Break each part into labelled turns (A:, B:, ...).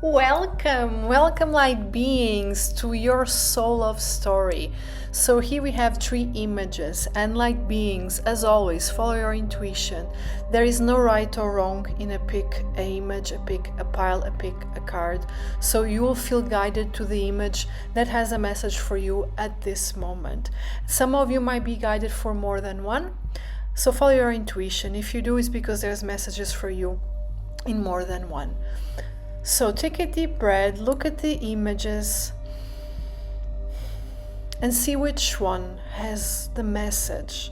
A: Welcome light beings to your soul of story. So here we have 3 images, and light beings, as always, follow your intuition. There is no right or wrong in a pick, a image, a pick, a pile, a pick, a card. So you will feel guided to the image that has a message for you at this moment. Some of you might be guided for more than one, so follow your intuition. If you do, it's because there's messages for you in more than one. So take a deep breath, look at the images, and see which one has the message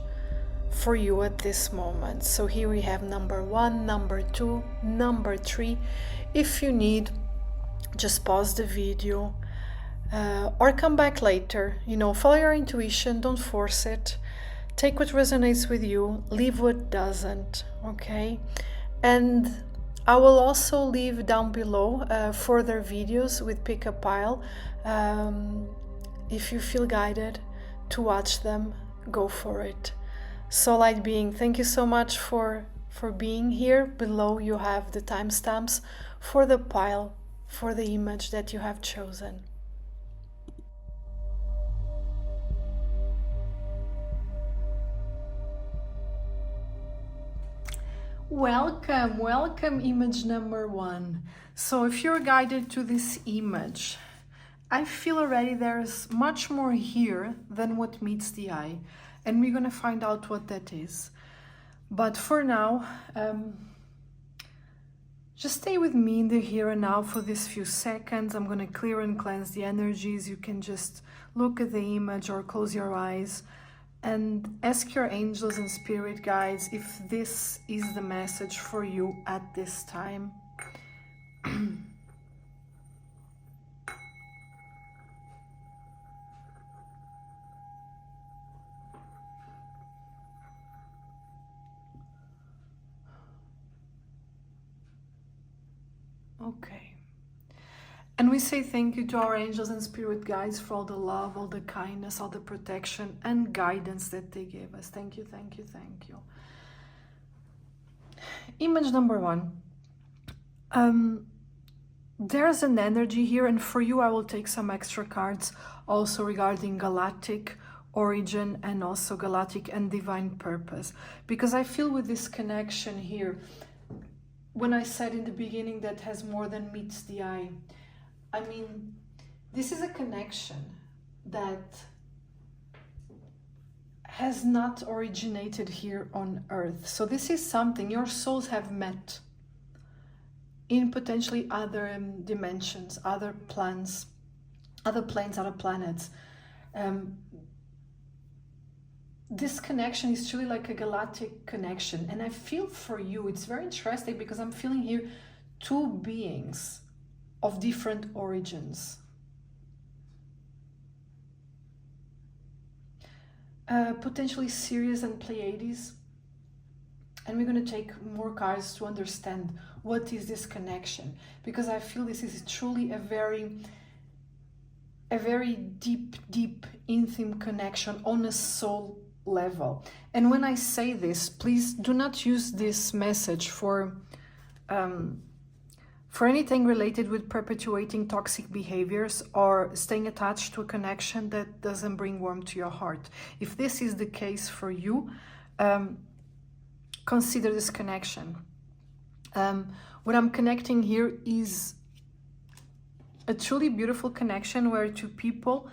A: for you at this moment. So here we have number 1, number 2, number 3. If you need, just pause the video or come back later. Follow your intuition, don't force it. Take what resonates with you, leave what doesn't, okay? And I will also leave down below further videos with Pick a Pile. If you feel guided to watch them, go for it. So light being, thank you so much for being here. Below you have the timestamps for the pile, for the image that you have chosen. Welcome image number 1. So if you're guided to this image, I feel already there's much more here than what meets the eye, and we're gonna find out what that is. But for now, just stay with me in the here and now for these few seconds. I'm gonna clear and cleanse the energies. You can just look at the image or close your eyes and ask your angels and spirit guides if this is the message for you at this time. Okay. And we say thank you to our angels and spirit guides for all the love, all the kindness, all the protection and guidance that they gave us. Thank you, thank you, thank you. Image number 1. There's an energy here, and for you I will take some extra cards also regarding galactic origin and also galactic and divine purpose, because I feel with this connection here, when I said in the beginning that has more than meets the eye, I mean, this is a connection that has not originated here on Earth. So this is something your souls have met in potentially other dimensions, other plans, other planes, other planets. This connection is truly like a galactic connection. And I feel for you, it's very interesting because I'm feeling here 2 beings of different origins. Potentially Sirius and Pleiades. And we're going to take more cards to understand what is this connection, because I feel this is truly a very deep, intimate connection on a soul level. And when I say this, please do not use this message for anything related with perpetuating toxic behaviors or staying attached to a connection that doesn't bring warmth to your heart. If this is the case for you, consider this connection. What I'm connecting here is a truly beautiful connection where 2 people,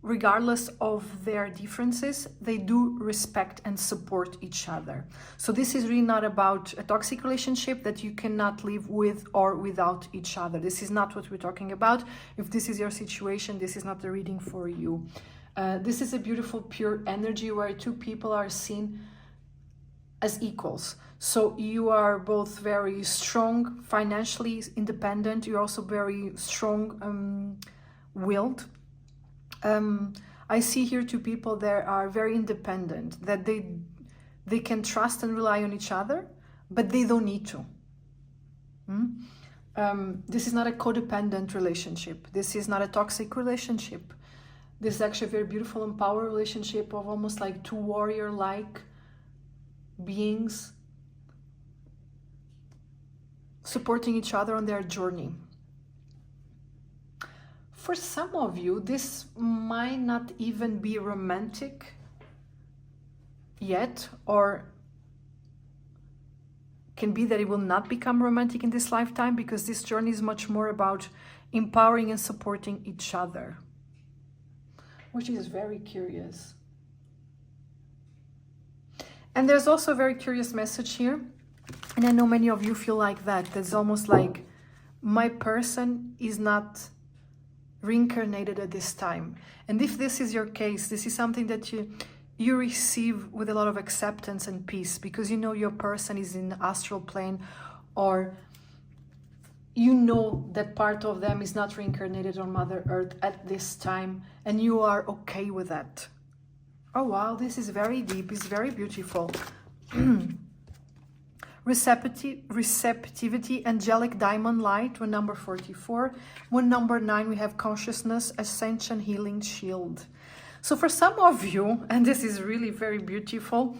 A: regardless of their differences, they do respect and support each other. So this is really not about a toxic relationship that you cannot live with or without each other. This is not what we're talking about. If this is your situation, this is not the reading for you. This is a beautiful, pure energy where 2 people are seen as equals. So you are both very strong, financially independent. You're also very strong willed. I see here 2 people that are very independent, that they can trust and rely on each other, but they don't need to. This is not a codependent relationship. This is not a toxic relationship. This is actually a very beautiful and powerful relationship of almost like 2 warrior-like beings supporting each other on their journey. For some of you, this might not even be romantic yet, or can be that it will not become romantic in this lifetime, because this journey is much more about empowering and supporting each other, which is very curious. And there's also a very curious message here, and I know many of you feel like that. It's almost like my person is not reincarnated at this time. And if this is your case, this is something that you receive with a lot of acceptance and peace, because you know your person is in the astral plane, or you know that part of them is not reincarnated on Mother Earth at this time, and you are okay with that. Oh wow, this is very deep, it's very beautiful. Receptivity, angelic diamond light, one number 44. One number 9, we have consciousness, ascension, healing, shield. So for some of you, and this is really very beautiful,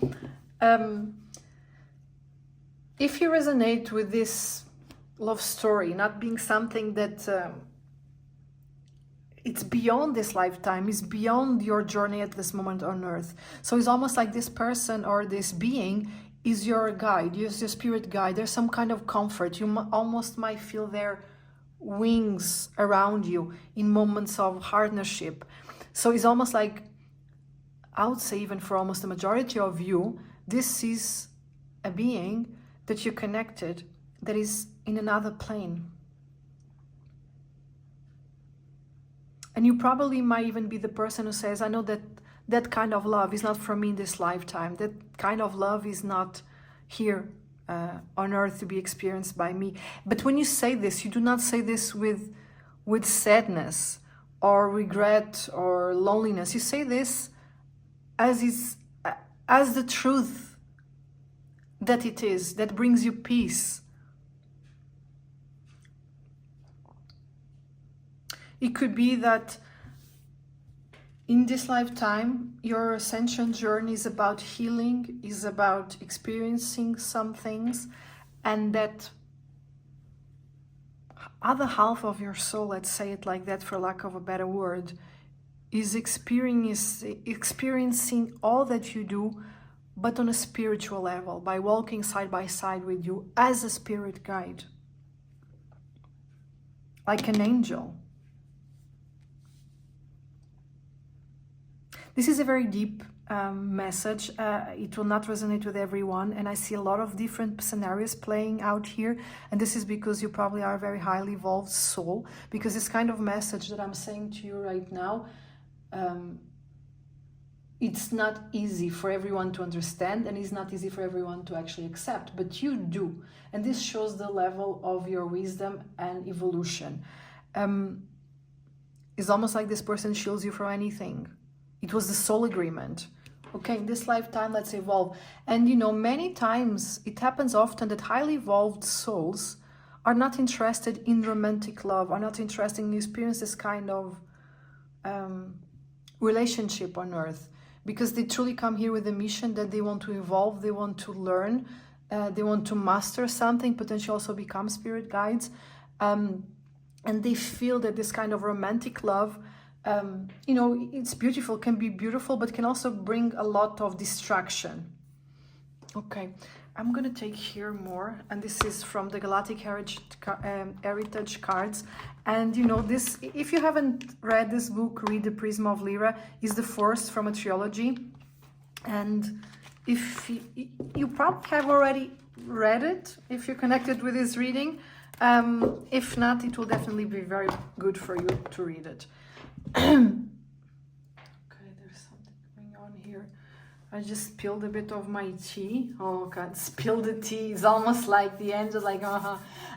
A: if you resonate with this love story, not being something that it's beyond this lifetime, it's beyond your journey at this moment on earth. So it's almost like this person or this being is your guide, is your spirit guide. There's some kind of comfort. You almost might feel their wings around you in moments of hardship. So it's almost like, I would say even for almost the majority of you, this is a being that you connected that is in another plane. And you probably might even be the person who says, I know that that kind of love is not for me in this lifetime. That kind of love is not here on earth to be experienced by me. But when you say this, you do not say this with sadness or regret or loneliness. You say this as the truth that it is, that brings you peace. It could be that in this lifetime, your ascension journey is about healing, is about experiencing some things, and that other half of your soul, let's say it like that for lack of a better word, is experiencing all that you do, but on a spiritual level, by walking side by side with you as a spirit guide, like an angel. This is a very deep message. It will not resonate with everyone, and I see a lot of different scenarios playing out here, and this is because you probably are a very highly evolved soul, because this kind of message that I'm saying to you right now, it's not easy for everyone to understand, and it's not easy for everyone to actually accept, but you do, and this shows the level of your wisdom and evolution. It's almost like this person shields you from anything. It was the soul agreement. Okay, in this lifetime, let's evolve. And you know, many times it happens often that highly evolved souls are not interested in romantic love, are not interested in experience this kind of relationship on earth, because they truly come here with a mission that they want to evolve, they want to learn, they want to master something, potentially also become spirit guides. And they feel that this kind of romantic love, you know, it's beautiful, can be beautiful, but can also bring a lot of distraction. Okay, I'm gonna take here more, and this is from the Galactic Heritage cards. And you know, this, if you haven't read this book, read The Prism of Lyra. Is the fourth from a trilogy, and if you probably have already read it, if you're connected with this reading. If not, it will definitely be very good for you to read it. Okay, there's something going on here. I just spilled a bit of my tea. Oh God, spill the tea. It's almost like the angel, like,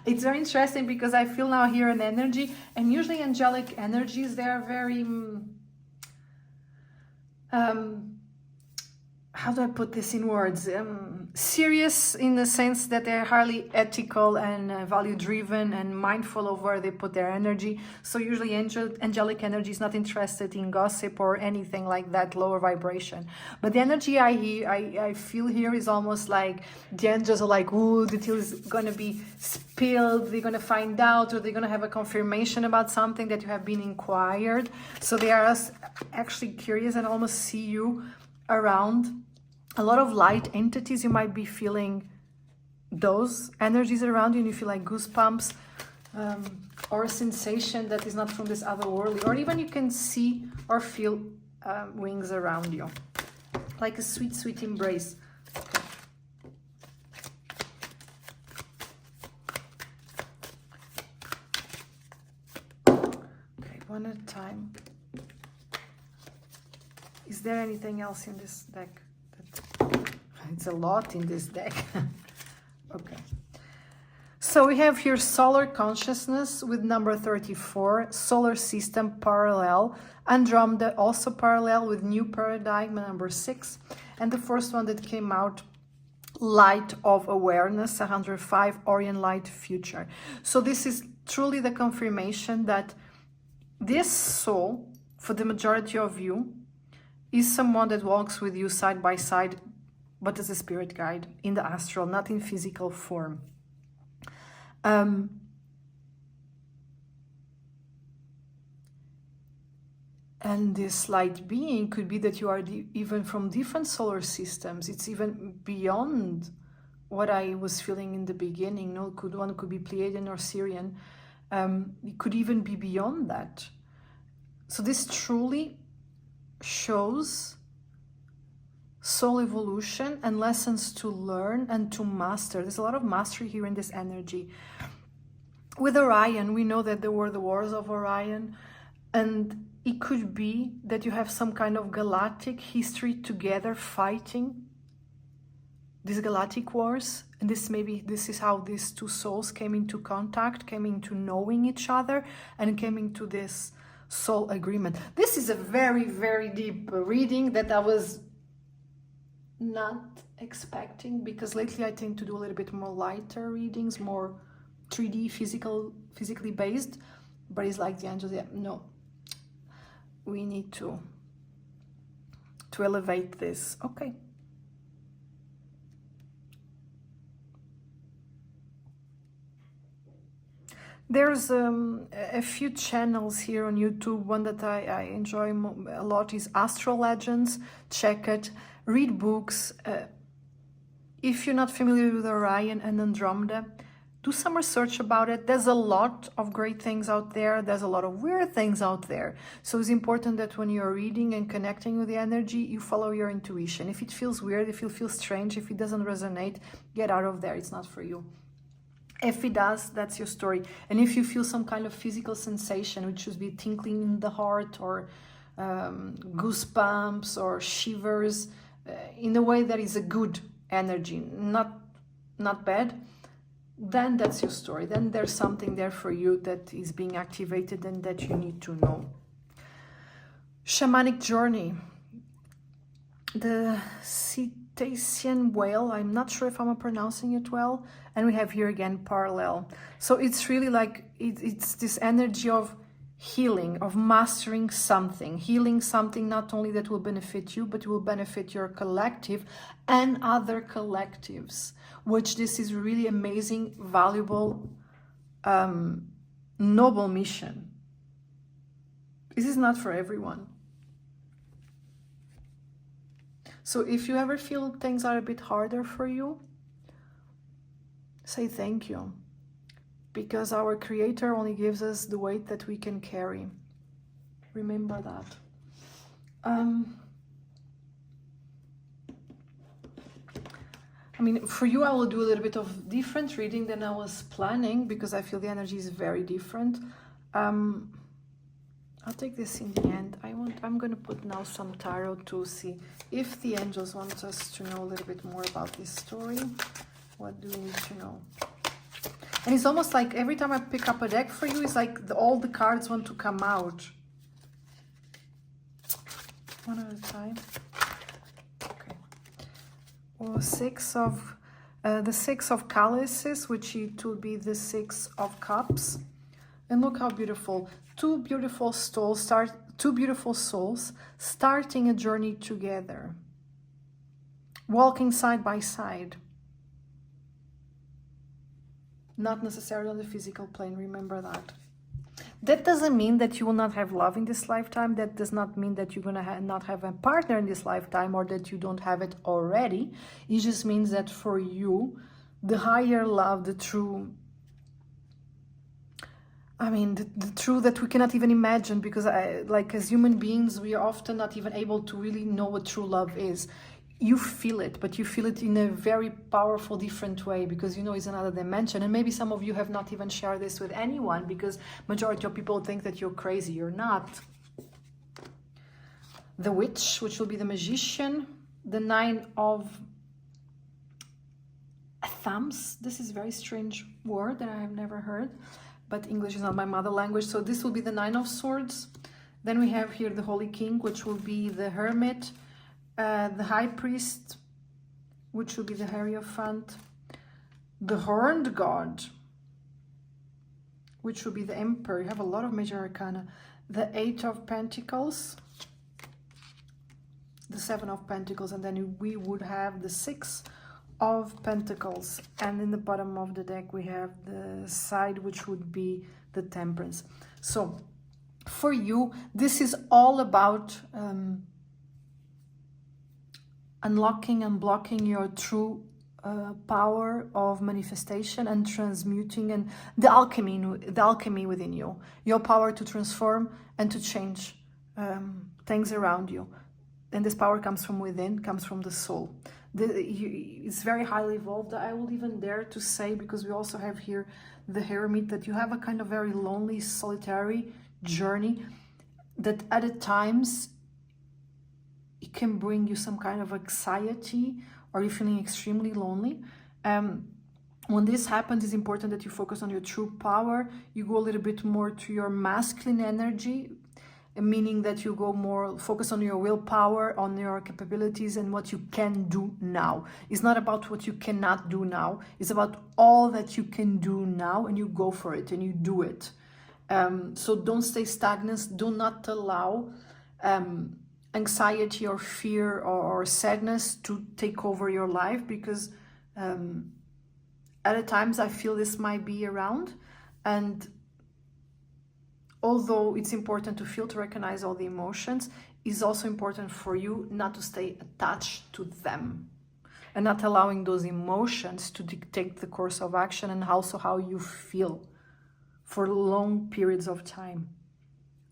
A: It's very interesting because I feel now here an energy, and usually angelic energies, they are very, how do I put this in words? Serious in the sense that they're highly ethical and value-driven and mindful of where they put their energy. So usually angelic energy is not interested in gossip or anything like that, lower vibration. But the energy I feel here is almost like the angels are like, ooh, the tea is going to be spilled, they're going to find out, or they're going to have a confirmation about something that you have been inquired. So they are actually curious and almost see you around. A lot of light entities, you might be feeling those energies around you, and you feel like goosebumps or a sensation that is not from this otherworldly, or even you can see or feel wings around you, like a sweet, sweet embrace. Okay, one at a time. Is there anything else in this deck? It's a lot in this deck. Okay. So we have here solar consciousness with number 34, solar system parallel, Andromeda also parallel with new paradigm number 6, and the first one that came out, light of awareness 105, Orient light future. So this is truly the confirmation that this soul, for the majority of you, is someone that walks with you side by side, but as a spirit guide in the astral, not in physical form. And this light being could be that you are even from different solar systems. It's even beyond what I was feeling in the beginning. No, one could be Pleiadian or Syrian. It could even be beyond that. So this truly shows soul evolution and lessons to learn and to master. There's a lot of mastery here in this energy. With Orion, we know that there were the wars of Orion, and it could be that you have some kind of galactic history together fighting these galactic wars, and this is how these two souls came into contact, came into knowing each other, and came into this soul agreement. This is a very, very deep reading that I was not expecting, because lately I tend to do a little bit more lighter readings, more 3D physically based, but it's like the angels, yeah, no, we need to elevate this. Okay. There's a few channels here on YouTube. One that I enjoy a lot is Astro Legends. Check it. Read books. If you're not familiar with Orion and Andromeda, do some research about it. There's a lot of great things out there. There's a lot of weird things out there. So it's important that when you're reading and connecting with the energy, you follow your intuition. If it feels weird, if you feel strange, if it doesn't resonate, get out of there. It's not for you. If it does, that's your story. And if you feel some kind of physical sensation, which should be tinkling in the heart or goosebumps or shivers, in a way that is a good energy, not bad, then that's your story. Then there's something there for you that is being activated and that you need to know. Shamanic journey. The cetacean whale, I'm not sure if I'm pronouncing it well, and we have here again parallel. So it's really like it's this energy of healing, of mastering something, healing something not only that will benefit you, but will benefit your collective and other collectives, which this is really amazing, valuable, noble mission. This is not for everyone. So if you ever feel things are a bit harder for you, say thank you. Because our Creator only gives us the weight that we can carry. Remember that. I mean, for you, I will do a little bit of different reading than I was planning, because I feel the energy is very different. I'll take this in the end. I'm going to put now some tarot to see if the angels want us to know a little bit more about this story. What do we need to know? And it's almost like every time I pick up a deck for you, it's like all the cards want to come out. One at a time. Okay. or the Six of Chalices, which it will be the Six of Cups. And look how beautiful. Two beautiful souls starting a journey together, walking side by side. Not necessarily on the physical plane, remember that. That doesn't mean that you will not have love in this lifetime. That does not mean that you're going to not have a partner in this lifetime, or that you don't have it already. It just means that for you, the higher love, the true, the true that we cannot even imagine, because like as human beings, we are often not even able to really know what true love is. You feel it, but you feel it in a very powerful, different way, because you know it's another dimension. And maybe some of you have not even shared this with anyone, because majority of people think that you're crazy. You're not. The Witch, which will be the Magician. The Nine of Thumbs. This is a very strange word that I have never heard, but English is not my mother language. So this will be the Nine of Swords. Then we have here the Holy King, which will be the Hermit. The High Priest, which will be the Hierophant. The Horned God, which will be the Emperor. You have a lot of major arcana. The Eight of Pentacles, the Seven of Pentacles, and then we would have the Six of Pentacles. And in the bottom of the deck we have the Side, which would be the Temperance. So for you, this is all about unlocking and blocking your true power of manifestation and transmuting, and the alchemy within you, your power to transform and to change things around you. And this power comes from within, comes from the soul. It's very highly evolved. I will even dare to say, because we also have here the Hermit, that you have a kind of very lonely, solitary journey that at times it can bring you some kind of anxiety, or you're feeling extremely lonely. When this happens, it's important that you focus on your true power. You go a little bit more to your masculine energy, meaning that you go more focus on your willpower, on your capabilities, and what you can do now. It's not about what you cannot do now. It's about all that you can do now, and you go for it and you do it. So don't stay stagnant. Do not allow anxiety or fear or sadness to take over your life, because at times I feel this might be around. And although it's important to feel, to recognize all the emotions, it's also important for you not to stay attached to them, and not allowing those emotions to dictate the course of action and also how you feel for long periods of time.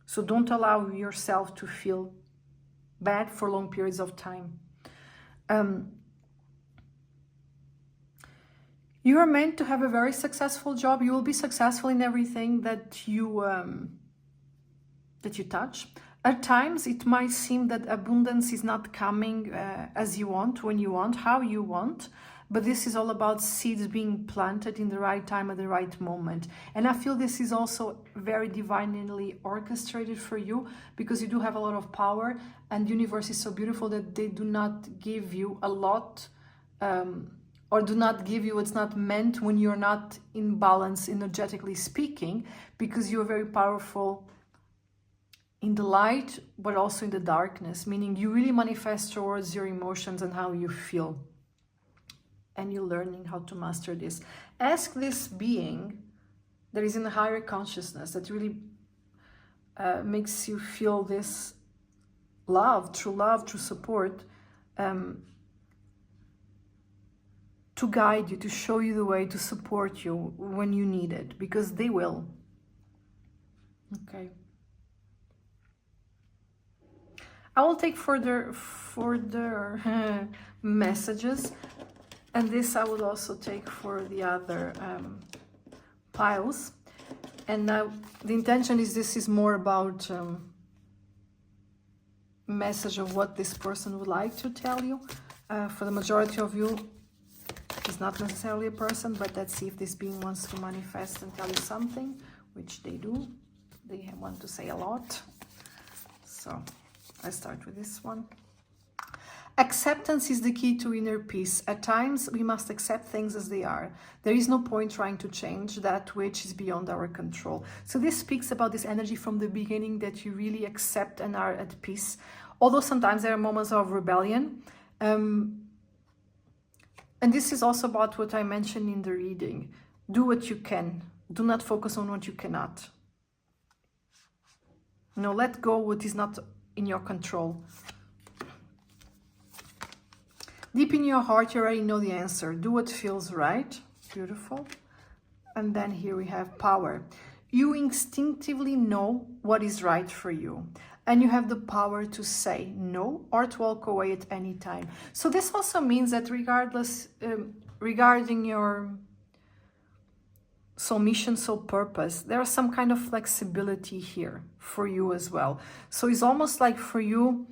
A: So don't allow yourself to feel bad for long periods of time. You are meant to have a very successful job. You will be successful in everything that you touch. At times it might seem that abundance is not coming as you want, when you want, how you want, but this is all about seeds being planted in the right time at the right moment. And I feel this is also very divinely orchestrated for you, because you do have a lot of power, and the universe is so beautiful that they do not give you a lot, or do not give you what's not meant when you're not in balance, energetically speaking, because you're very powerful in the light, but also in the darkness, meaning you really manifest towards your emotions and how you feel. And you're learning how to master this. Ask this being that is in the higher consciousness, that really makes you feel this love, true support, to guide you, to show you the way, to support you when you need it, because they will. Okay. I will take further messages, and this I will also take for the other piles. And now the intention is, this is more about message of what this person would like to tell you. For the majority of you, it's not necessarily a person, but let's see if this being wants to manifest and tell you something, which they do. They want to say a lot. So I start with this one. Acceptance is the key to inner peace. At times, we must accept things as they are. There is no point trying to change that which is beyond our control. So this speaks about this energy from the beginning, that you really accept and are at peace. Although sometimes there are moments of rebellion. And this is also about what I mentioned in the reading. Do what you can. Do not focus on what you cannot. No, let go what is not in your control. Deep in your heart, you already know the answer. Do what feels right. Beautiful. And then here we have power. You instinctively know what is right for you. And you have the power to say no or to walk away at any time. So this also means that regardless, regarding your soul mission, soul purpose, there's some kind of flexibility here for you as well. So it's almost like for you,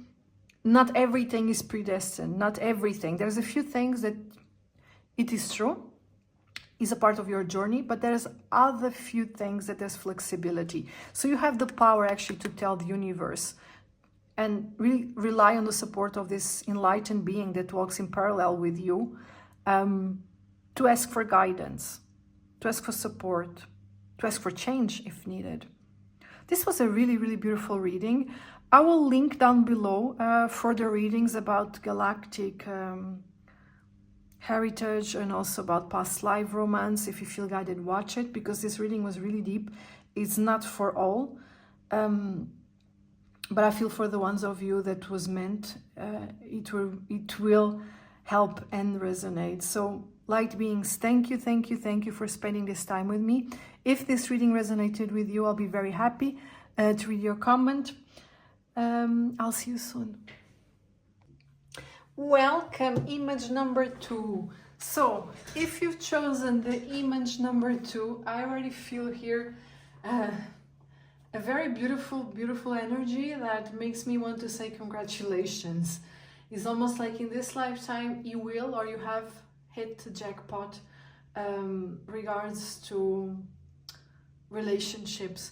A: not everything is predestined, not everything. There's a few things that it is true, is a part of your journey, but there's other few things that there's flexibility. So you have the power actually to tell the universe and really rely on the support of this enlightened being that walks in parallel with you, to ask for guidance, to ask for support, to ask for change if needed. This was a really, really beautiful reading. I will link down below further readings about galactic heritage and also about past life romance. If you feel guided, watch it, because this reading was really deep. It's not for all, but I feel for the ones of you that was meant, it will help and resonate. So light beings, thank you for spending this time with me. If this reading resonated with you, I'll be very happy to read your comment. I'll see you soon. Welcome, image number 2. So if you've chosen the image number 2, I already feel here a very beautiful energy that makes me want to say congratulations. It's almost like in this lifetime you will, or you have hit the jackpot regards to relationships.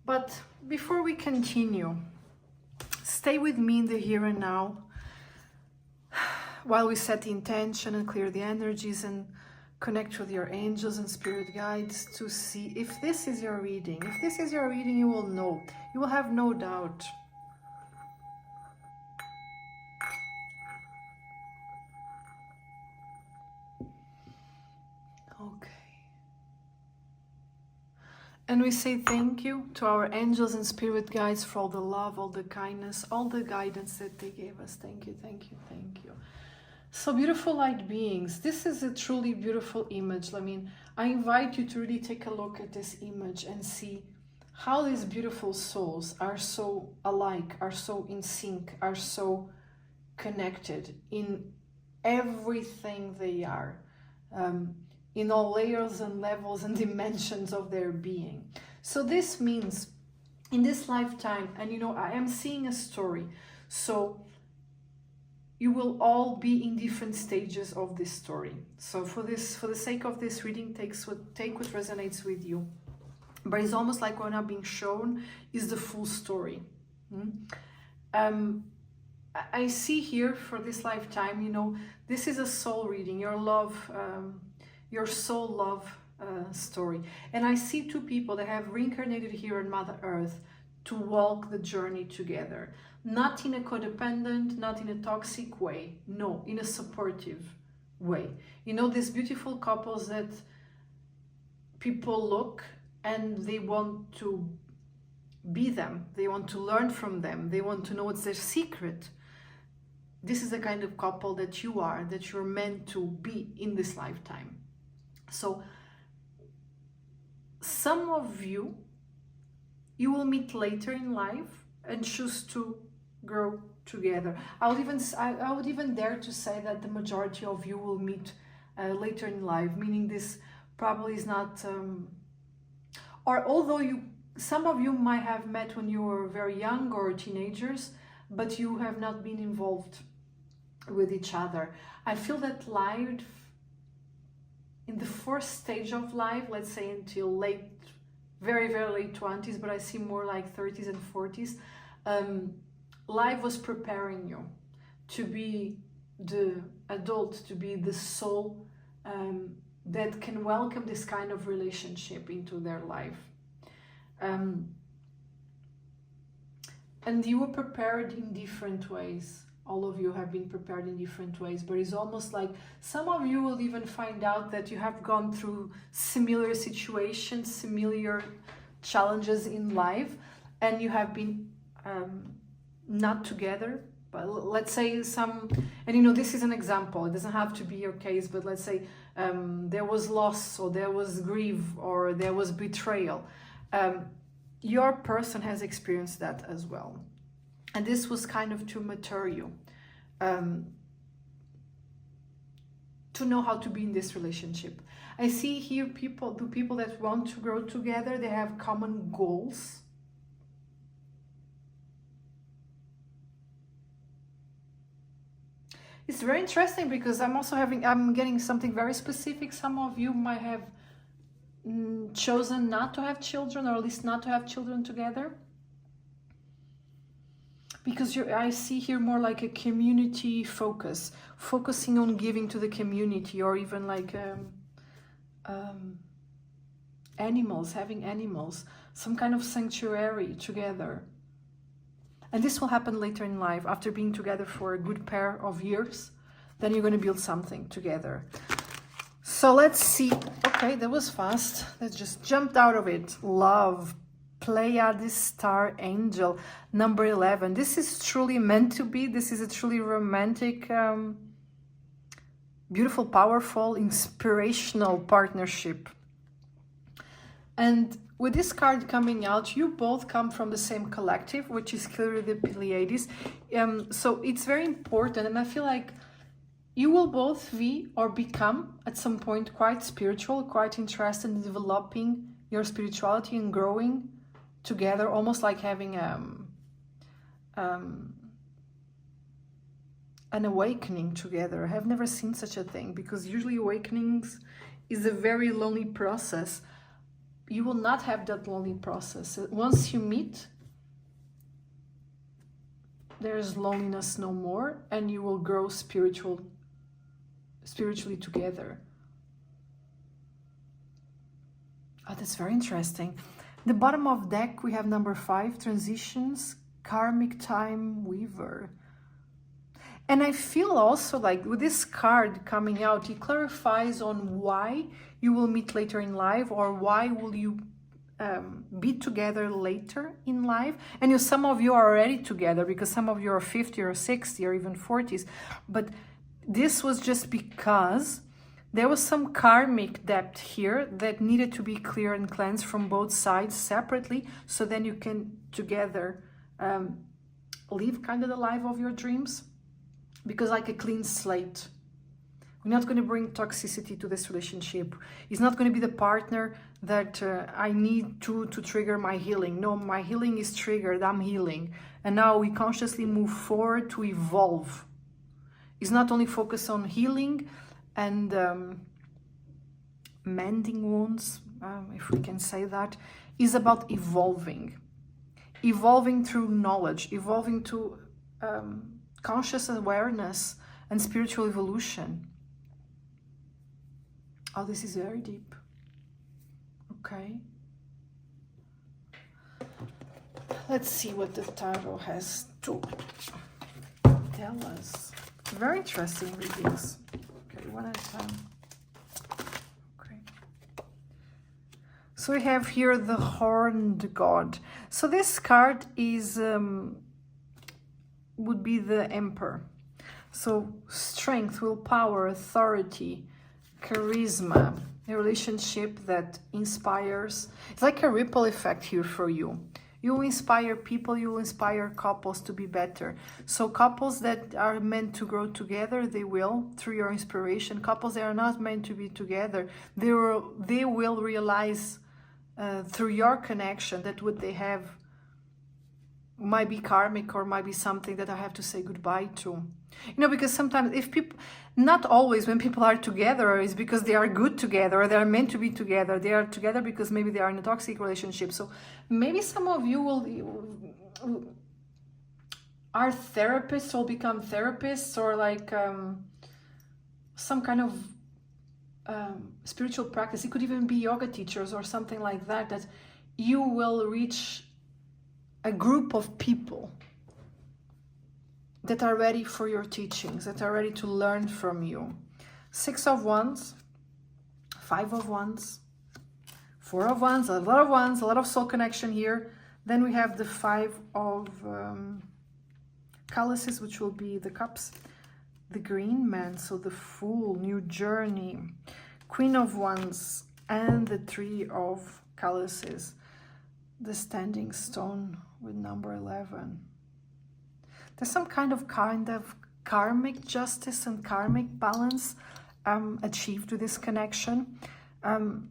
A: But before we continue, stay with me in the here and now while we set the intention and clear the energies and connect with your angels and spirit guides to see if this is your reading. If this is your reading, you will know. You will have no doubt. Okay. And we say thank you to our angels and spirit guides for all the love, all the kindness, all the guidance that they gave us. Thank you. So beautiful light beings, this is a truly beautiful image. I mean, I invite you to really take a look at this image and see how these beautiful souls are so alike, are so in sync, are so connected in everything they are. In all layers and levels and dimensions of their being. So this means in this lifetime, and you know, I am seeing a story, so you will all be in different stages of this story. So for the sake of this reading, take what resonates with you. But it's almost like what I'm being shown is the full story. I see here for this lifetime, you know, this is a soul reading, your love, your soul love story. And I see two people that have reincarnated here on Mother Earth to walk the journey together. Not in a codependent, not in a toxic way. No, in a supportive way. You know, these beautiful couples that people look and they want to be them. They want to learn from them. They want to know what's their secret. This is the kind of couple that you are, that you're meant to be in this lifetime. So some of you will meet later in life and choose to grow together. I would even dare to say that the majority of you will meet later in life, meaning this probably is not, or although some of you might have met when you were very young or teenagers, but you have not been involved with each other. I feel that life, in the first stage of life, let's say until very late 20s, but I see more like 30s and 40s, life was preparing you to be the adult, to be the soul that can welcome this kind of relationship into their life. And you were prepared in different ways. All of you have been prepared in different ways, but it's almost like some of you will even find out that you have gone through similar situations, similar challenges in life, and you have been not together. But let's say some, and you know, this is an example, it doesn't have to be your case, but let's say there was loss, or there was grief, or there was betrayal. Your person has experienced that as well. And this was kind of to mature you, to know how to be in this relationship. I see here the people that want to grow together, they have common goals. It's very interesting because I'm getting something very specific. Some of you might have chosen not to have children, or at least not to have children together. Because I see here more like a community focus, focusing on giving to the community, or even like animals, having animals, some kind of sanctuary together. And this will happen later in life, after being together for a good pair of years, then you're going to build something together. So let's see. Okay, that was fast. Let's just jumped out of it. Love. Pleiades star angel, number 11. This is truly meant to be. This is a truly romantic, beautiful, powerful, inspirational partnership. And with this card coming out, you both come from the same collective, which is clearly the Pleiades. So it's very important, and I feel like you will both be or become at some point quite spiritual, quite interested in developing your spirituality and growing together, almost like having an awakening together. I have never seen such a thing, because usually awakenings is a very lonely process. You will not have that lonely process. Once you meet, there's loneliness no more, and you will grow spiritually together. Oh, that's very interesting. The bottom of deck, we have number 5, transitions, karmic time weaver. And I feel also like with this card coming out, it clarifies on why you will meet later in life, or why will you be together later in life. And some of you are already together, because some of you are 50 or 60 or even 40s. But this was just because there was some karmic debt here that needed to be clear and cleansed from both sides separately, so then you can together live kind of the life of your dreams. Because like a clean slate, we're not going to bring toxicity to this relationship. It's not going to be the partner that I need to trigger my healing. No, my healing is triggered, I'm healing. And now we consciously move forward to evolve. It's not only focus on healing and mending wounds, if we can say that, is about evolving. Evolving through knowledge, evolving to conscious awareness and spiritual evolution. Oh, this is very deep. Okay. Let's see what the tarot has to tell us. Very interesting readings. Okay, one at a time. Okay. So we have here the Horned God. So this card is would be the Emperor. So strength, willpower, authority, charisma, a relationship that inspires. It's like a ripple effect here for you. You will inspire people, you will inspire couples to be better. So couples that are meant to grow together, they will, through your inspiration. Couples that are not meant to be together, they will realize through your connection that what they have might be karmic, or might be something that I have to say goodbye to. You know, because sometimes if people, not always when people are together, is because they are good together, or they are meant to be together. They are together because maybe they are in a toxic relationship. So maybe some of you are therapists will become therapists, or like some kind of spiritual practice. It could even be yoga teachers or something like that, that you will reach a group of people that are ready for your teachings, that are ready to learn from you. 6 of Wands, 5 of Wands, 4 of Wands, a lot of soul connection here. Then we have the 5 of Chalices, which will be the Cups, the Green Man, so the Fool, new journey, Queen of Wands, and the 3 of Chalices, the Standing Stone with number 11. There's some kind of karmic justice and karmic balance achieved with this connection. And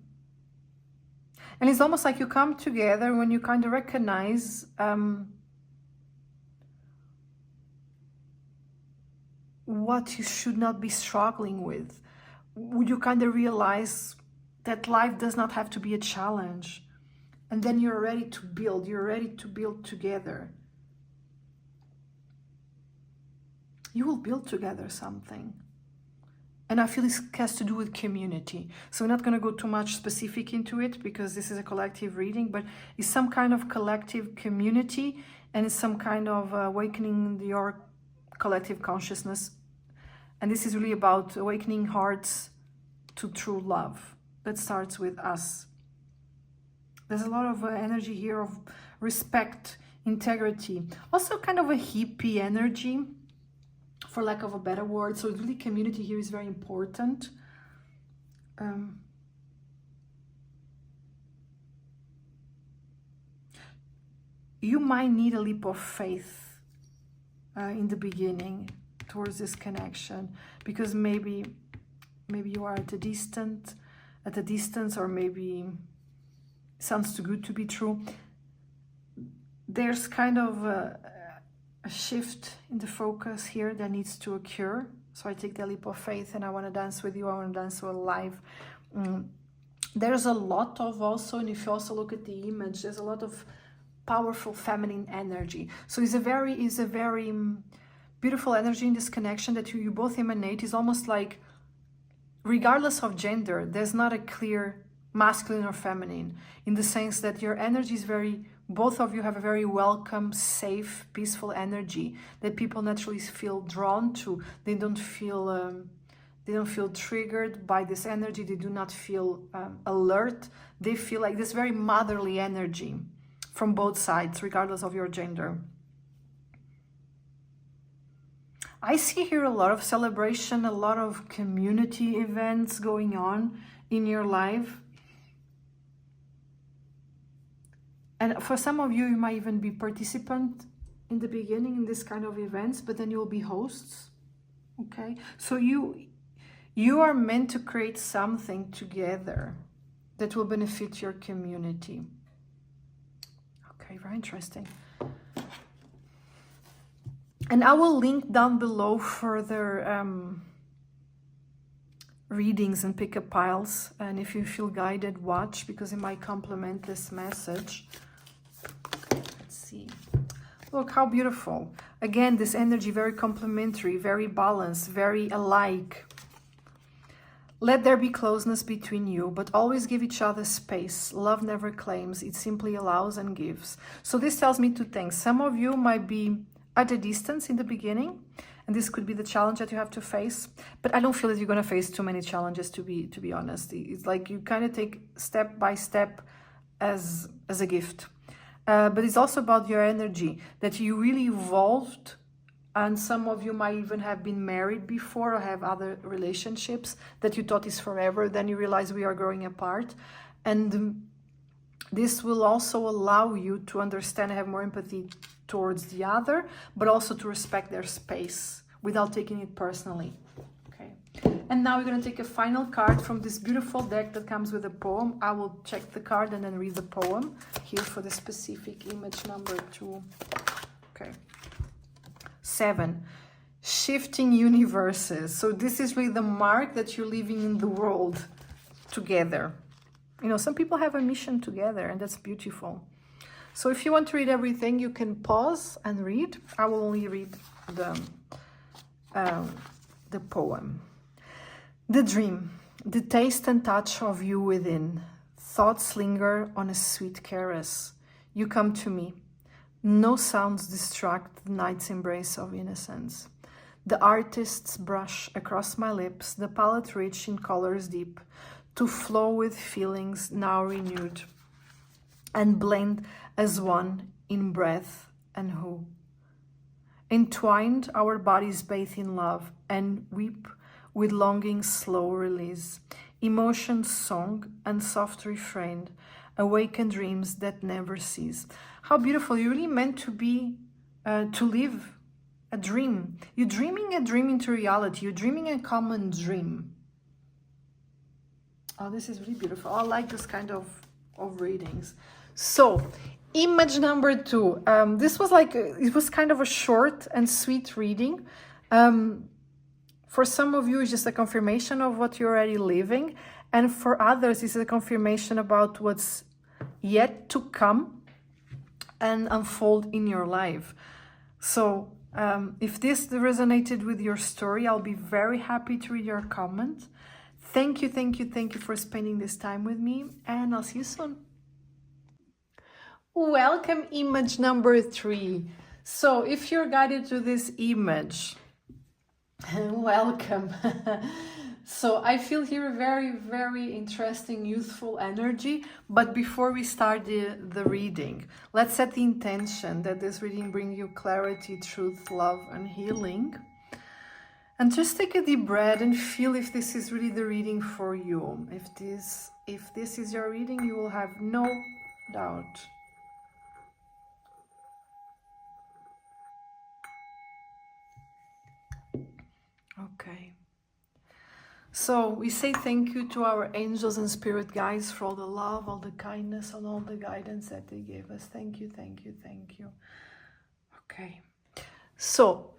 A: it's almost like you come together when you kind of recognize what you should not be struggling with. You kind of realize that life does not have to be a challenge. And then you're ready to build. You're ready to build together. You will build together something. And I feel this has to do with community. So we're not going to go too much specific into it because this is a collective reading, but it's some kind of collective community, and it's some kind of awakening your collective consciousness. And this is really about awakening hearts to true love that starts with us. There's a lot of energy here of respect, integrity, also kind of a hippie energy, for lack of a better word. So really community here is very important. You might need a leap of faith in the beginning towards this connection, because maybe you are at a distance, or maybe it sounds too good to be true. There's kind of a shift in the focus here that needs to occur. So I take the leap of faith and I want to dance with you. I want to dance with life. There's a lot of also, and if you also look at the image, there's a lot of powerful feminine energy. So it's a very beautiful energy in this connection that you both emanate. Is almost like, regardless of gender, there's not a clear masculine or feminine, in the sense that your energy is both of you have a very welcome, safe, peaceful energy that people naturally feel drawn to. They don't feel triggered by this energy. They do not feel alert. They feel like this very motherly energy from both sides, regardless of your gender. I see here a lot of celebration, a lot of community events going on in your life. And for some of you, you might even be participant in the beginning in this kind of events, but then you'll be hosts. Okay, so you are meant to create something together that will benefit your community. Okay, very interesting. And I will link down below further readings and pick-up piles. And if you feel guided, watch, because it might complement this message. Let's see. Look how beautiful. Again, this energy, very complementary, very balanced, very alike. Let there be closeness between you, but always give each other space. Love never claims, it simply allows and gives. So this tells me two things. Some of you might be at a distance in the beginning, and this could be the challenge that you have to face. But I don't feel that you're going to face too many challenges, to be honest. It's like you kind of take step by step as a gift. But it's also about your energy, that you really evolved. And some of you might even have been married before or have other relationships that you thought is forever. Then you realize we are growing apart. And this will also allow you to understand and have more empathy towards the other, but also to respect their space without taking it personally. Okay. And now we're going to take a final card from this beautiful deck that comes with a poem. I will check the card and then read the poem here for the specific image number 2. Okay. 7. Shifting universes. So this is really the mark that you're living in the world together. You know, some people have a mission together, and that's beautiful. So if you want to read everything, you can pause and read. I will only read the poem. The dream, the taste and touch of you within. Thoughts linger on a sweet caress. You come to me. No sounds distract the night's embrace of innocence. The artist's brush across my lips, the palette rich in colors deep, to flow with feelings now renewed, and blend as one in breath and who. Entwined, our bodies bathe in love and weep with longing slow release. Emotion's song and soft refrain, awaken dreams that never cease. How beautiful. You're really meant to be, to live a dream. You're dreaming a dream into reality. You're dreaming a common dream. Oh, this is really beautiful. I like this kind of readings. So, image number 2. This was like, it was kind of a short and sweet reading. For some of you, it's just a confirmation of what you're already living. And for others, it's a confirmation about what's yet to come and unfold in your life. So if this resonated with your story, I'll be very happy to read your comment. Thank you for spending this time with me, and I'll see you soon. Welcome, image number 3. So if you're guided to this image, welcome. So I feel here a very interesting, youthful energy. But before we start the reading, let's set the intention that this reading brings you clarity, truth, love, and healing. And just take a deep breath and feel if this is really the reading for you. If this is your reading, you will have no doubt. Okay. So we say thank you to our angels and spirit guides for all the love, all the kindness, and all the guidance that they gave us. Thank you. Okay. So,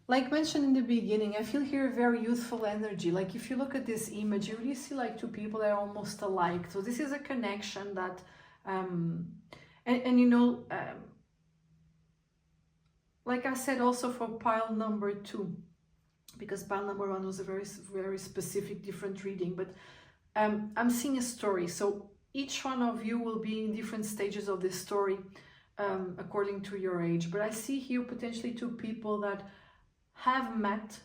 A: like mentioned in the beginning, I feel here a very youthful energy. Like if you look at this image, you really see like two people that are almost alike. So this is a connection that, like I said also for pile number 2, because pile number 1 was a very specific, different reading, but I'm seeing a story. So each one of you will be in different stages of this story according to your age. But I see here potentially 2 people that have met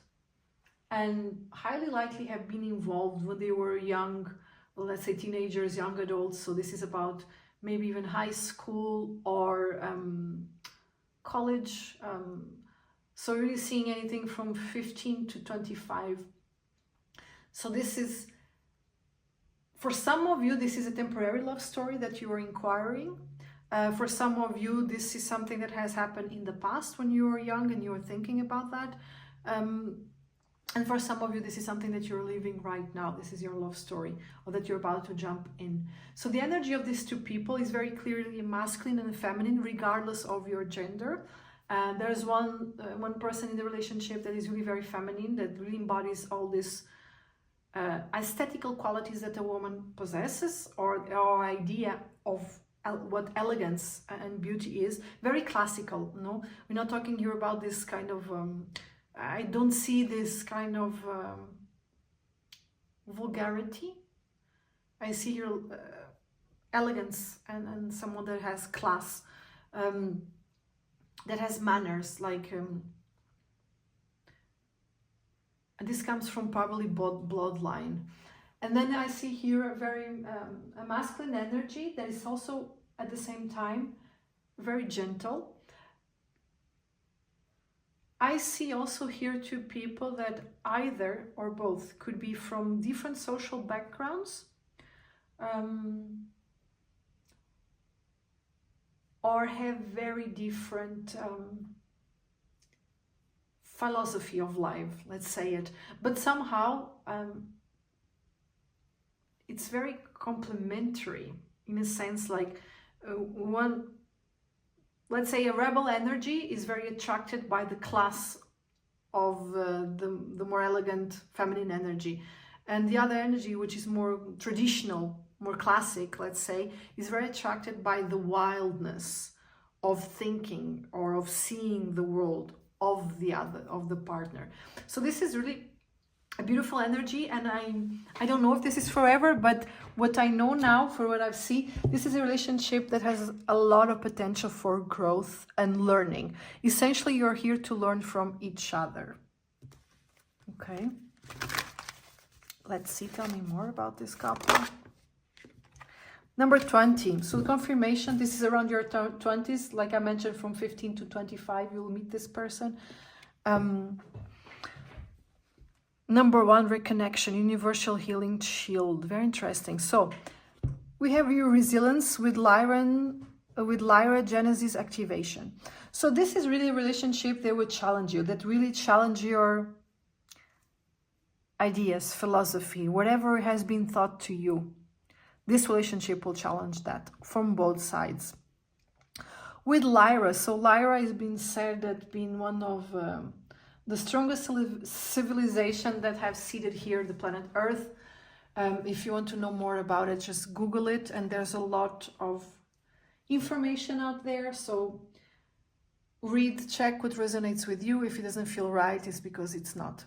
A: and highly likely have been involved when they were young, well, let's say teenagers, young adults. So this is about maybe even high school or college. So really seeing anything from 15 to 25. So this is, for some of you, this is a temporary love story that you are inquiring. For some of you, this is something that has happened in the past when you were young and you were thinking about that. And for some of you, this is something that you're living right now. This is your love story, or that you're about to jump in. So the energy of these 2 people is very clearly masculine and feminine, regardless of your gender. There's one person in the relationship that is really very feminine, that really embodies all these aesthetical qualities that a woman possesses, or idea of what elegance and beauty is. Very classical, no? We're not talking here about this kind of, I don't see this kind of vulgarity. I see here elegance and someone that has class, that has manners, like, and this comes from probably bloodline. And then I see here a very a masculine energy that is also at the same time very gentle. I see also here 2 people that either or both could be from different social backgrounds, or have very different philosophy of life, let's say it. But somehow it's very complementary, in a sense, like one, let's say a rebel energy is very attracted by the class of the more elegant feminine energy, and the other energy, which is more traditional, more classic, let's say, is very attracted by the wildness of thinking or of seeing the world of the other, of the partner. So this is really a beautiful energy, and I don't know if this is forever, but what I know now, for what I've seen, this is a relationship that has a lot of potential for growth and learning. Essentially, you're here to learn from each other. Okay. Let's see, tell me more about this couple. Number 20, so confirmation, this is around your 20s, like I mentioned, from 15 to 25, you'll meet this person. Number 1, reconnection, universal healing shield, very interesting. So we have your resilience with Lyra Genesis activation. So this is really a relationship that would challenge you, that really challenge your ideas, philosophy, whatever has been taught to you. This relationship will challenge that from both sides. With Lyra, so Lyra has been said that being one of the strongest civilization that have seeded here, the planet Earth. If you want to know more about it, just Google it, and there's a lot of information out there. So read, check what resonates with you. If it doesn't feel right, it's because it's not.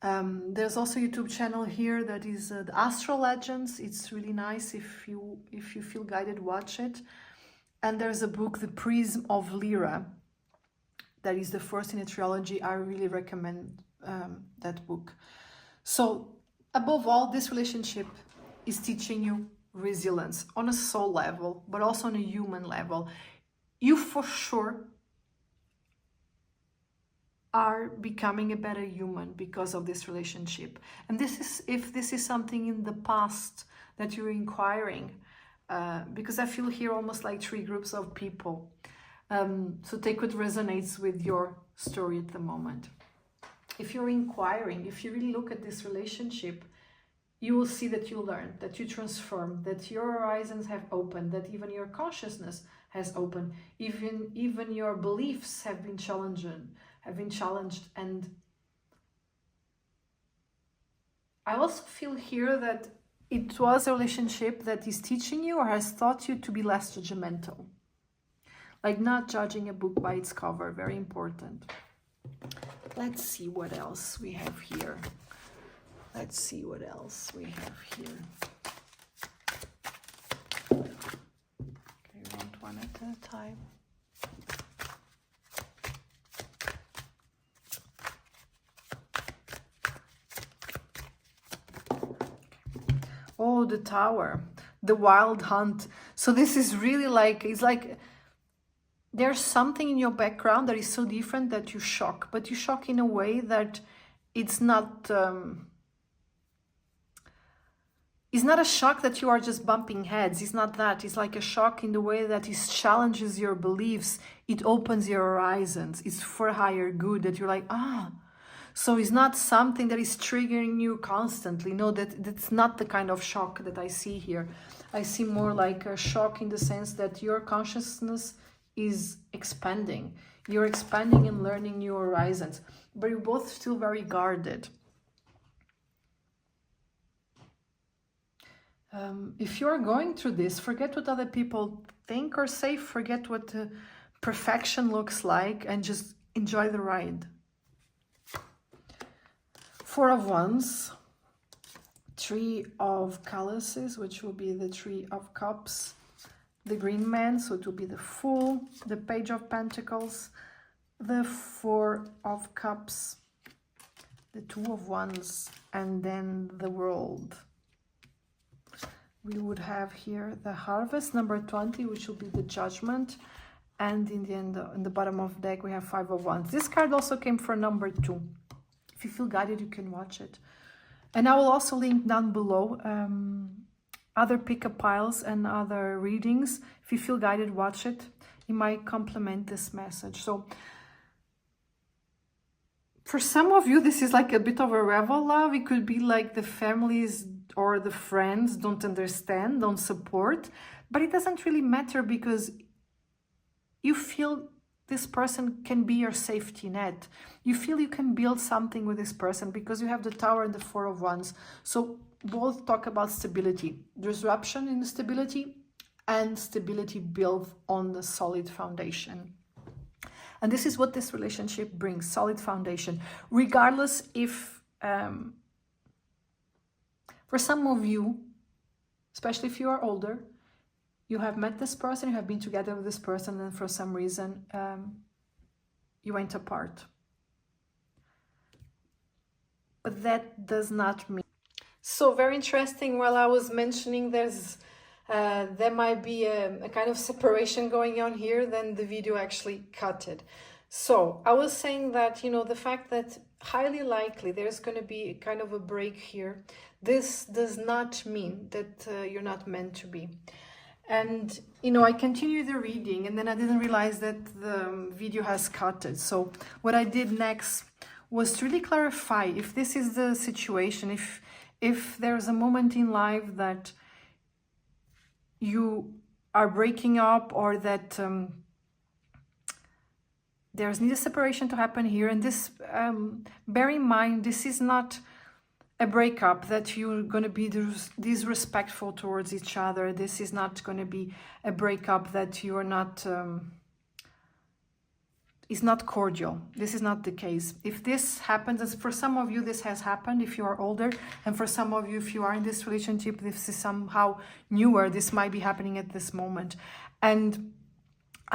A: There's also a YouTube channel here that is the Astral Legends. It's really nice. If you feel guided, watch it. And there's a book, The Prism of Lyra. That is the first in a trilogy. I really recommend that book. So above all, this relationship is teaching you resilience on a soul level, but also on a human level. You for sure are becoming a better human because of this relationship. And this is, if this is something in the past that you're inquiring, because I feel here almost like 3 groups of people. So take what resonates with your story at the moment. If you're inquiring, if you really look at this relationship, you will see that you learn, that you transform, that your horizons have opened, that even your consciousness has opened, even your beliefs have been challenged. And I also feel here that it was a relationship that is teaching you or has taught you to be less judgmental. Like not judging a book by its cover, very important. Let's see what else we have here. Let's see what else we have here. Okay, one at a time. Oh, the Tower, the Wild Hunt. So this is really like, it's like there's something in your background that is so different that you shock, but you shock in a way that it's not a shock that you are just bumping heads. It's not that. It's like a shock in the way that it challenges your beliefs. It opens your horizons. It's for higher good, that you're like, ah. So it's not something that is triggering you constantly. No, that's not the kind of shock that I see here. I see more like a shock in the sense that your consciousness is expanding. You're expanding and learning new horizons, but you're both still very guarded. If you're going through this, forget what other people think or say, forget what perfection looks like, and just enjoy the ride. 4 of Wands, 3 of Chalices, which will be the 3 of Cups, the Green Man, so it will be the Fool, the Page of Pentacles, the 4 of Cups, the 2 of Wands, and then the World. We would have here the Harvest, number 20, which will be the Judgment, and in the end, in the bottom of the deck, we have 5 of Wands. This card also came for number 2. If you feel guided, you can watch it. And I will also link down below other pick-up piles and other readings. If you feel guided, watch it. It might complement this message. So for some of you, this is like a bit of a rebel love. It could be like the families or the friends don't understand, don't support. But it doesn't really matter because you feel this person can be your safety net. You feel you can build something with this person because you have the Tower and the 4 of Wands. So both talk about stability. Disruption in the stability, and stability built on the solid foundation. And this is what this relationship brings, solid foundation. Regardless if, for some of you, especially if you are older, you have met this person, you have been together with this person, and for some reason you went apart. But that does not mean... So very interesting, while I was mentioning there might be a kind of separation going on here, then the video actually cut it. So I was saying that, you know, the fact that highly likely there's going to be kind of a break here, this does not mean that you're not meant to be. And, you know, I continued the reading and then I didn't realize that the video has cut it. So what I did next was to really clarify if this is the situation, if there's a moment in life that you are breaking up, or that there's need a separation to happen here. And this, bear in mind, this is not a breakup that you're going to be disrespectful towards each other. This is not going to be a breakup that you are not... is not cordial. This is not the case. If this happens, as for some of you this has happened if you are older, and for some of you if you are in this relationship, this is somehow newer, this might be happening at this moment. And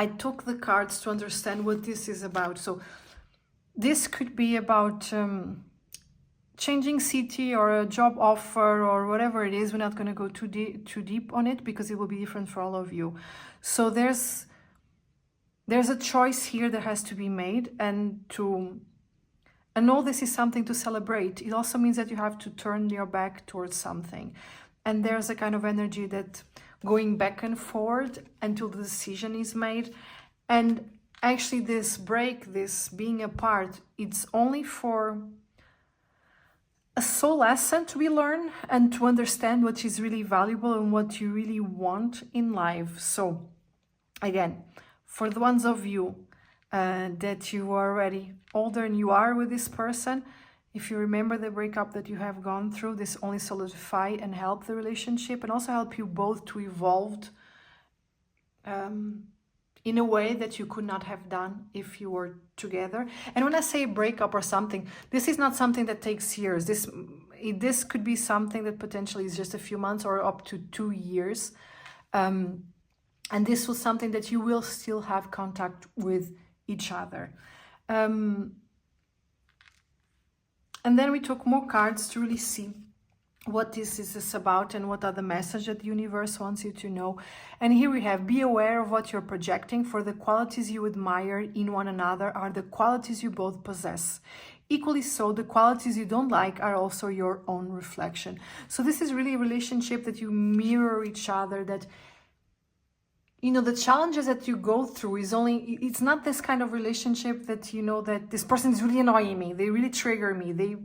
A: I took the cards to understand what this is about. So this could be about changing city or a job offer or whatever it is. We're not going to go too deep on it because it will be different for all of you. So there's a choice here that has to be made, and all this is something to celebrate. It also means that you have to turn your back towards something. And there's a kind of energy that going back and forward until the decision is made. And actually this break, this being apart, it's only for a soul lesson to be learned and to understand what is really valuable and what you really want in life. So again, for the ones of you that you are already older and you are with this person, if you remember the breakup that you have gone through, this only solidify and help the relationship, and also help you both to evolve in a way that you could not have done if you were together. And when I say breakup or something, this is not something that takes years. This could be something that potentially is just a few months or up to 2 years. And this was something that you will still have contact with each other. And then we took more cards to really see what this is about and what are the messages that the universe wants you to know. And here we have, be aware of what you're projecting, for the qualities you admire in one another are the qualities you both possess. Equally so, the qualities you don't like are also your own reflection. So this is really a relationship that you mirror each other, that, you know, the challenges that you go through is it's not this kind of relationship that, you know, that this person is really annoying me, they really trigger me, they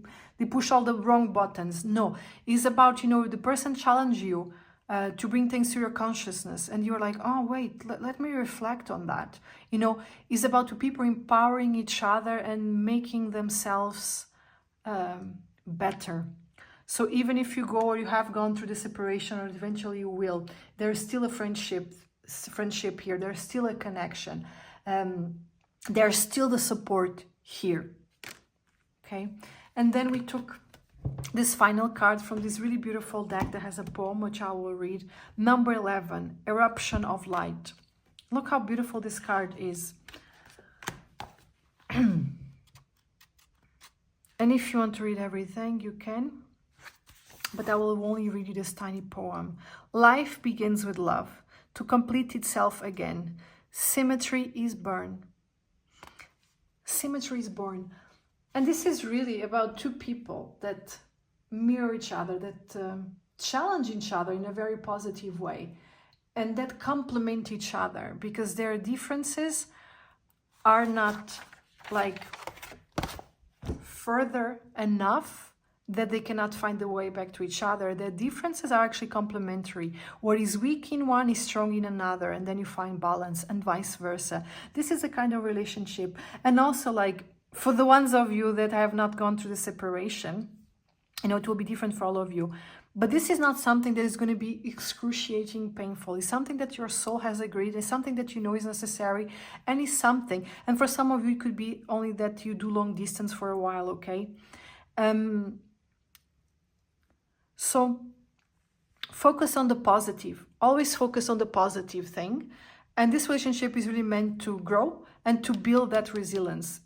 A: push all the wrong buttons. No, it's about, you know, the person challenge you to bring things to your consciousness, and you're like, oh wait, let me reflect on that. You know, it's about two people empowering each other and making themselves better. So even if you go or you have gone through the separation, or eventually you will, there's still a friendship here, there's still a connection, there's still the support here. Okay, and then we took this final card from this really beautiful deck that has a poem which I will read. Number 11, Eruption of Light. Look how beautiful this card is. And if you want to read everything, you can, but I will only read you this tiny poem. Life begins with love to complete itself again. Symmetry is born. Symmetry is born. And this is really about two people that mirror each other, that challenge each other in a very positive way, and that complement each other, because their differences are not like further enough that they cannot find the way back to each other. The differences are actually complementary. What is weak in one is strong in another, and then you find balance, and vice versa. This is a kind of relationship. And also, like, for the ones of you that have not gone through the separation, You know, it will be different for all of you. But this is not something that is going to be excruciating, painful. It's something that your soul has agreed. It's something that you know is necessary. And it's something. And for some of you, it could be only that you do long distance for a while, okay? So focus on the positive. Always focus on the positive thing. And this relationship is really meant to grow and to build that resilience.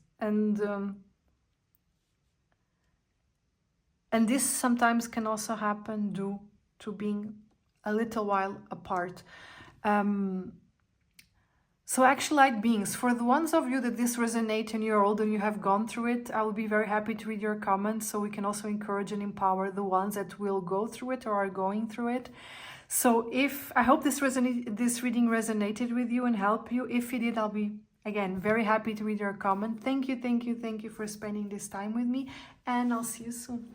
A: And this sometimes can also happen due to being a little while apart. So actually, light beings, for the ones of you that this resonates and you're old and you have gone through it, I will be very happy to read your comments so we can also encourage and empower the ones that will go through it or are going through it. So I hope this reading resonated with you and helped you. If it did, I'll be, again, very happy to read your comment. Thank you for spending this time with me, and I'll see you soon.